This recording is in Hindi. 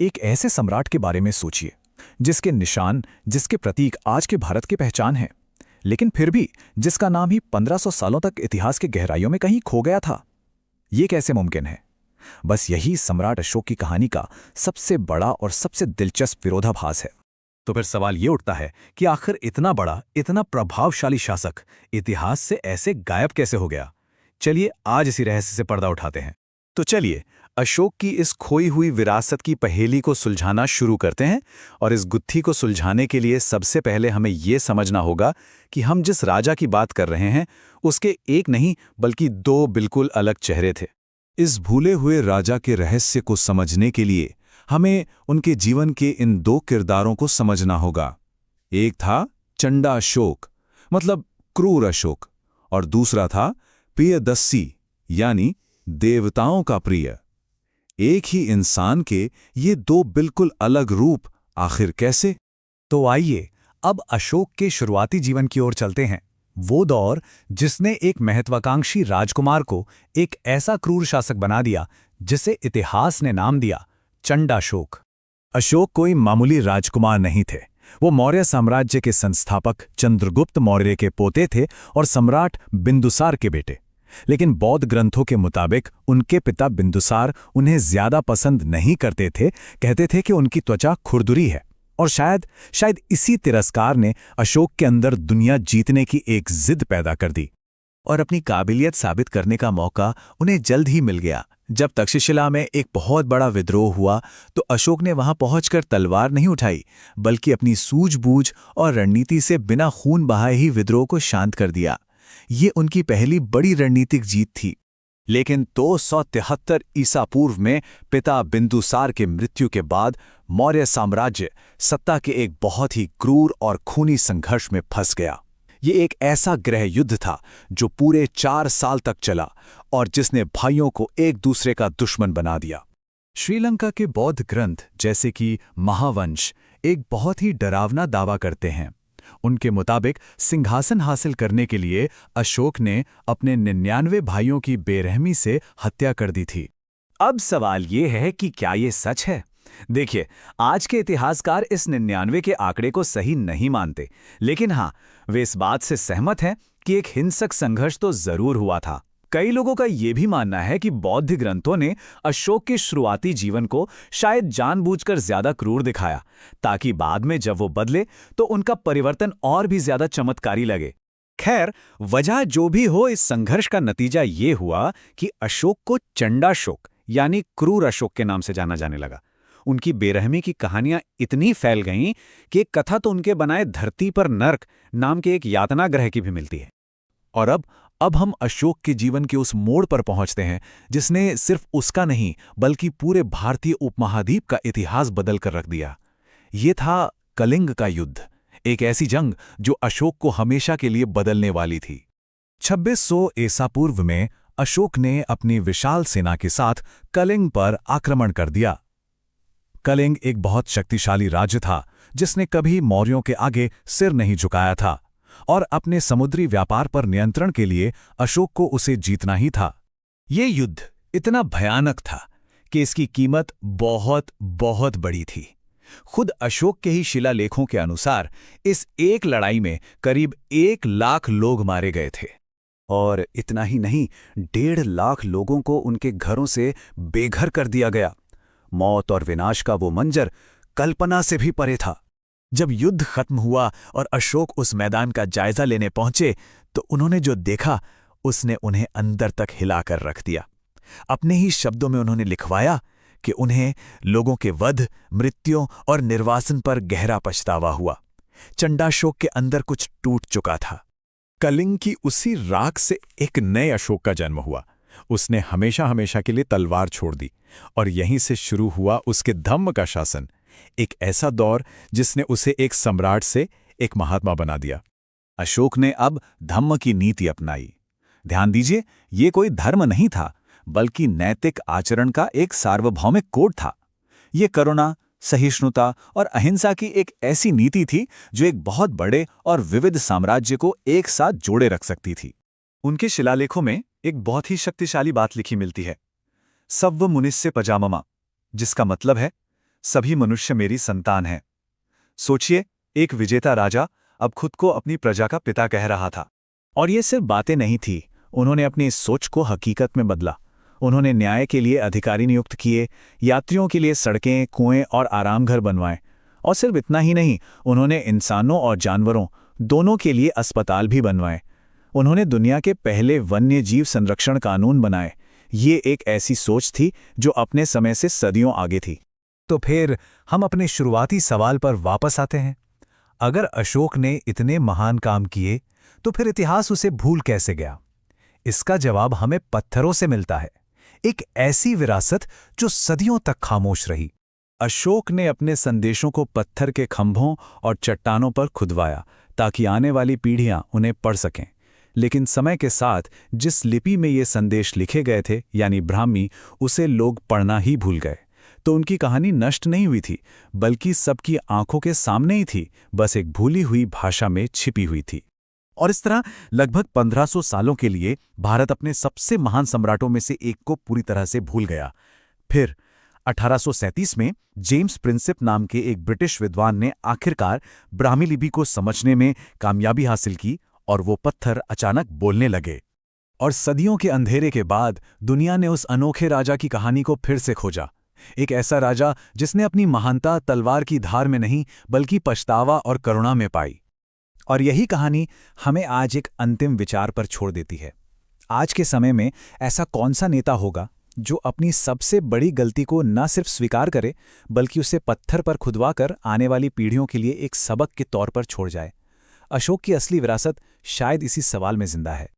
एक ऐसे सम्राट के बारे में सोचिए जिसके निशान, जिसके प्रतीक आज के भारत की पहचान है, लेकिन फिर भी जिसका नाम ही 1500 सालों तक इतिहास के गहराइयों में कहीं खो गया था। ये कैसे मुमकिन है? बस यही सम्राट अशोक की कहानी का सबसे बड़ा और सबसे दिलचस्प विरोधाभास है। तो फिर सवाल ये उठता है कि आखिर इतना बड़ा, इतना प्रभावशाली शासक इतिहास से ऐसे गायब कैसे हो गया। चलिए आज इसी रहस्य से पर्दा उठाते हैं। तो चलिए अशोक की इस खोई हुई विरासत की पहेली को सुलझाना शुरू करते हैं। और इस गुत्थी को सुलझाने के लिए सबसे पहले हमें ये समझना होगा कि हम जिस राजा की बात कर रहे हैं उसके एक नहीं बल्कि दो बिल्कुल अलग चेहरे थे। इस भूले हुए राजा के रहस्य को समझने के लिए हमें उनके जीवन के इन दो किरदारों को समझना होगा। एक था चंडा अशोक, मतलब क्रूर अशोक, और दूसरा था प्रियदस्सी, यानी देवताओं का प्रिय। एक ही इंसान के ये दो बिल्कुल अलग रूप आखिर कैसे? तो आइए अब अशोक के शुरुआती जीवन की ओर चलते हैं। वो दौर जिसने एक महत्वाकांक्षी राजकुमार को एक ऐसा क्रूर शासक बना दिया जिसे इतिहास ने नाम दिया चंडाशोक। अशोक कोई मामूली राजकुमार नहीं थे। वो मौर्य साम्राज्य के संस्थापक चंद्रगुप्त मौर्य के पोते थे और सम्राट बिंदुसार के बेटे। लेकिन बौद्ध ग्रंथों के मुताबिक उनके पिता बिंदुसार उन्हें ज्यादा पसंद नहीं करते थे। कहते थे कि उनकी त्वचा खुरदुरी है। और शायद इसी तिरस्कार ने अशोक के अंदर दुनिया जीतने की एक जिद पैदा कर दी। और अपनी काबिलियत साबित करने का मौका उन्हें जल्द ही मिल गया। जब तक्षशिला में एक बहुत बड़ा विद्रोह हुआ तो अशोक ने वहां पहुंचकर तलवार नहीं उठाई, बल्कि अपनी सूझबूझ और रणनीति से बिना खून बहाए ही विद्रोह को शांत कर दिया। ये उनकी पहली बड़ी रणनीतिक जीत थी। लेकिन 273 ईसा पूर्व में पिता बिंदुसार के मृत्यु के बाद मौर्य साम्राज्य सत्ता के एक बहुत ही क्रूर और खूनी संघर्ष में फंस गया। ये एक ऐसा गृह युद्ध था जो पूरे 4 साल तक चला और जिसने भाइयों को एक दूसरे का दुश्मन बना दिया। श्रीलंका के बौद्ध ग्रंथ जैसे कि महावंश एक बहुत ही डरावना दावा करते हैं। उनके मुताबिक सिंहासन हासिल करने के लिए अशोक ने अपने 99 भाइयों की बेरहमी से हत्या कर दी थी। अब सवाल ये है कि क्या ये सच है? देखिए, आज के इतिहासकार इस 99 के आंकड़े को सही नहीं मानते, लेकिन हाँ, वे इस बात से सहमत हैं कि एक हिंसक संघर्ष तो जरूर हुआ था। कई लोगों का यह भी मानना है कि बौद्ध ग्रंथों ने अशोक के शुरुआती जीवन को शायद जानबूझकर ज्यादा क्रूर दिखाया, ताकि बाद में जब वो बदले तो उनका परिवर्तन और भी ज्यादा चमत्कारी लगे। खैर, वजह जो भी हो, इस संघर्ष का नतीजा ये हुआ कि अशोक को चंडाशोक यानी क्रूर अशोक के नाम से जाना जाने लगा। उनकी बेरहमी की कहानियां इतनी फैल गईं कि एक कथा तो उनके बनाए धरती पर नर्क नाम के एक यातना ग्रह की भी मिलती है। और अब हम अशोक के जीवन के उस मोड़ पर पहुंचते हैं जिसने सिर्फ उसका नहीं बल्कि पूरे भारतीय उपमहाद्वीप का इतिहास बदल कर रख दिया। ये था कलिंग का युद्ध, एक ऐसी जंग जो अशोक को हमेशा के लिए बदलने वाली थी। 2600 ईसा पूर्व में अशोक ने अपनी विशाल सेना के साथ कलिंग पर आक्रमण कर दिया। कलिंग एक बहुत शक्तिशाली राज्य था जिसने कभी मौर्यों के आगे सिर नहीं झुकाया था, और अपने समुद्री व्यापार पर नियंत्रण के लिए अशोक को उसे जीतना ही था। ये युद्ध इतना भयानक था कि इसकी कीमत बहुत बहुत बड़ी थी। खुद अशोक के ही शिलालेखों के अनुसार इस एक लड़ाई में करीब 1 लाख लोग मारे गए थे। और इतना ही नहीं, 1.5 लाख लोगों को उनके घरों से बेघर कर दिया गया। मौत और विनाश का वो मंजर कल्पना से भी परे था। जब युद्ध खत्म हुआ और अशोक उस मैदान का जायजा लेने पहुंचे तो उन्होंने जो देखा उसने उन्हें अंदर तक हिलाकर रख दिया। अपने ही शब्दों में उन्होंने लिखवाया कि उन्हें लोगों के वध, मृत्यु और निर्वासन पर गहरा पछतावा हुआ। चंडाशोक के अंदर कुछ टूट चुका था। कलिंग की उसी राख से एक नए अशोक का जन्म हुआ। उसने हमेशा हमेशा के लिए तलवार छोड़ दी और यहीं से शुरू हुआ उसके धम्म का शासन, एक ऐसा दौर जिसने उसे एक सम्राट से एक महात्मा बना दिया। अशोक ने अब धम्म की नीति अपनाई। ध्यान दीजिए, ये कोई धर्म नहीं था बल्कि नैतिक आचरण का एक सार्वभौमिक कोड था। ये करुणा, सहिष्णुता और अहिंसा की एक ऐसी नीति थी जो एक बहुत बड़े और विविध साम्राज्य को एक साथ जोड़े रख सकती थी। उनके शिलालेखों में एक बहुत ही शक्तिशाली बात लिखी मिलती है, सव्व मुनिस्य पजाममा, जिसका मतलब है सभी मनुष्य मेरी संतान हैं। सोचिए, एक विजेता राजा अब खुद को अपनी प्रजा का पिता कह रहा था। और ये सिर्फ बातें नहीं थी, उन्होंने अपनी इस सोच को हकीकत में बदला। उन्होंने न्याय के लिए अधिकारी नियुक्त किए, यात्रियों के लिए सड़कें, कुएं और आराम घर बनवाए। और सिर्फ इतना ही नहीं, उन्होंने इंसानों और जानवरों दोनों के लिए अस्पताल भी बनवाए। उन्होंने दुनिया के पहले वन्य जीव संरक्षण कानून बनाए। ये एक ऐसी सोच थी जो अपने समय से सदियों आगे थी। तो फिर हम अपने शुरुआती सवाल पर वापस आते हैं। अगर अशोक ने इतने महान काम किए, तो फिर इतिहास उसे भूल कैसे गया? इसका जवाब हमें पत्थरों से मिलता है, एक ऐसी विरासत जो सदियों तक खामोश रही। अशोक ने अपने संदेशों को पत्थर के खंभों और चट्टानों पर खुदवाया ताकि आने वाली पीढ़ियां उन्हें पढ़ सकें। लेकिन समय के साथ जिस लिपि में ये संदेश लिखे गए थे, यानी ब्राह्मी, उसे लोग पढ़ना ही भूल गए। तो उनकी कहानी नष्ट नहीं हुई थी, बल्कि सबकी आंखों के सामने ही थी, बस एक भूली हुई भाषा में छिपी हुई थी। और इस तरह लगभग 1500 सालों के लिए भारत अपने सबसे महान सम्राटों में से एक को पूरी तरह से भूल गया। फिर 1837 में जेम्स प्रिंसिप नाम के एक ब्रिटिश विद्वान ने आखिरकार ब्राह्मी लिपि को समझने में कामयाबी हासिल की और वो पत्थर अचानक बोलने लगे। और सदियों के अंधेरे के बाद दुनिया ने उस अनोखे राजा की कहानी को फिर से खोजा। एक ऐसा राजा जिसने अपनी महानता तलवार की धार में नहीं, बल्कि पछतावा और करुणा में पाई। और यही कहानी हमें आज एक अंतिम विचार पर छोड़ देती है। आज के समय में ऐसा कौन सा नेता होगा जो अपनी सबसे बड़ी गलती को न सिर्फ स्वीकार करे, बल्कि उसे पत्थर पर खुदवाकर आने वाली पीढ़ियों के लिए एक सबक के तौर पर छोड़ जाए? अशोक की असली विरासत शायद इसी सवाल में जिंदा है।